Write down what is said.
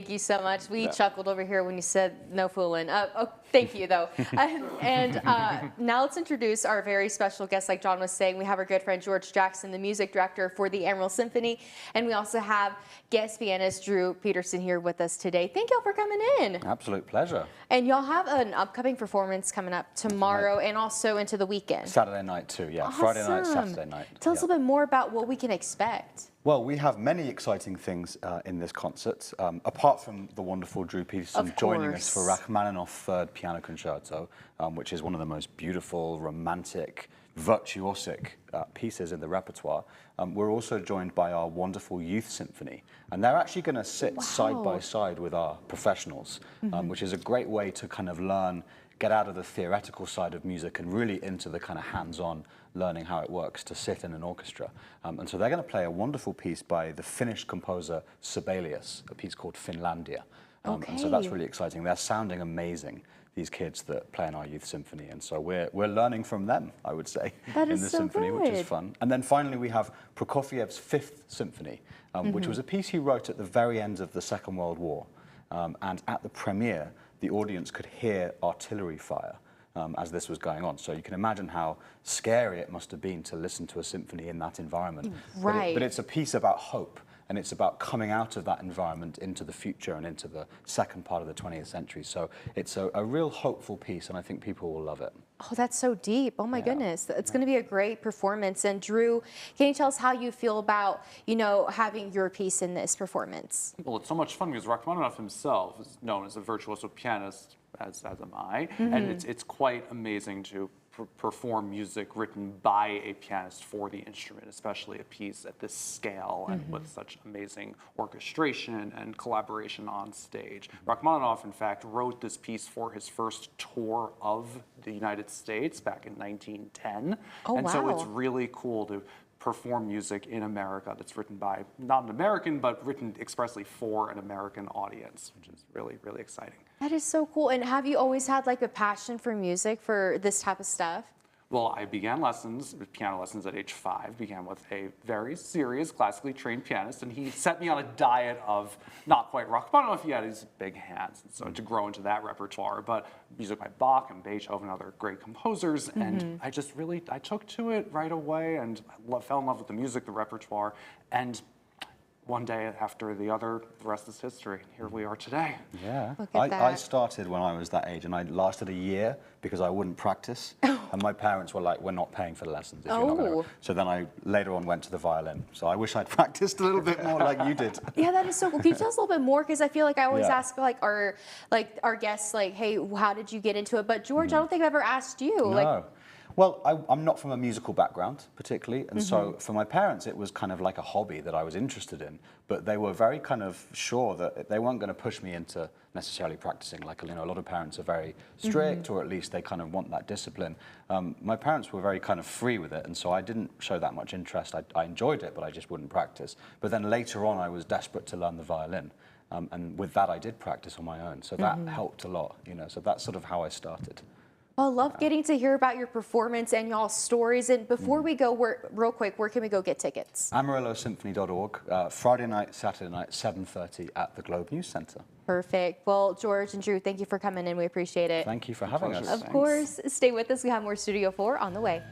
Thank you so much. We chuckled over here when you said no fooling. Oh, thank you, though. And now let's introduce our very special guest. Like John was saying, we have our good friend George Jackson, the music director for the Amarillo Symphony. And we also have guest pianist Drew Peterson here with us today. Thank y'all for coming in. Absolute pleasure. And y'all have an upcoming performance coming up tomorrow and also into the weekend. Saturday night too, yeah. Awesome. Friday night, Saturday night. Tell us a little bit more about what we can expect. Well, we have many exciting things in this concert, apart from the wonderful Drew Peterson joining us for Rachmaninoff Third Piano Concerto, which is one of the most beautiful, romantic, virtuosic pieces in the repertoire. We're also joined by our wonderful Youth Symphony, and they're actually going to sit side by side with our professionals, which is a great way to kind of learn, get out of the theoretical side of music and really into the kind of hands-on learning how it works to sit in an orchestra. And so they're going to play a wonderful piece by the Finnish composer Sibelius, a piece called Finlandia. And so that's really exciting. They're sounding amazing, these kids that play in our Youth Symphony. And so we're learning from them, I would say, in the symphony, which is fun. And then finally we have Prokofiev's Fifth Symphony, which was a piece he wrote at the very end of the Second World War. And at the premiere, the audience could hear artillery fire as this was going on. So you can imagine how scary it must have been to listen to a symphony in that environment. Right. But it's a piece about hope, and it's about coming out of that environment into the future and into the second part of the 20th century. So it's a real hopeful piece, and I think people will love it. Oh, that's so deep. Oh my goodness. It's going to be a great performance. And Drew, can you tell us how you feel about, having your piece in this performance? Well, it's so much fun because Rachmaninoff himself is known as a virtuoso pianist, as am I, and it's quite amazing to perform music written by a pianist for the instrument, especially a piece at this scale and with such amazing orchestration and collaboration on stage. Rachmaninoff, in fact, wrote this piece for his first tour of the United States back in 1910. So it's really cool to perform music in America that's written by, not an American, but written expressly for an American audience, which is really, really exciting. That is so cool. And have you always had like a passion for music, for this type of stuff? Well, I began piano lessons at age 5, began with a very serious, classically trained pianist, and he set me on a diet of not quite Rachmaninoff yet, his big hands, and so to grow into that repertoire, but music by Bach and Beethoven, other great composers, and I took to it right away, and fell in love with the music, the repertoire, and one day after the other, the rest is history. Here we are today. Yeah. I started when I was that age, and I lasted a year because I wouldn't practice. And my parents were like, we're not paying for the lessons if you're not going to. So then I later on went to the violin. So I wish I'd practiced a little bit more like you did. Yeah, that is so cool. Can you tell us a little bit more? Because I feel like I always ask our guests, like, hey, how did you get into it? But George, I don't think I've ever asked you. No. Well, I'm not from a musical background, particularly, and so for my parents, it was kind of like a hobby that I was interested in, but they were very kind of sure that they weren't going to push me into necessarily practicing. Like, a lot of parents are very strict, or at least they kind of want that discipline. My parents were very kind of free with it, and so I didn't show that much interest. I enjoyed it, but I just wouldn't practice. But then later on, I was desperate to learn the violin, and with that, I did practice on my own, so that helped a lot, so that's sort of how I started. Well, I love getting to hear about your performance and y'all's stories. And before we go, real quick, where can we go get tickets? AmarilloSymphony.org, Friday night, Saturday night, 7:30 at the Globe News Center. Perfect. Well, George and Drew, thank you for coming in. We appreciate it. Thank you for having us. Of course. Stay with us. We have more Studio 4 on the way.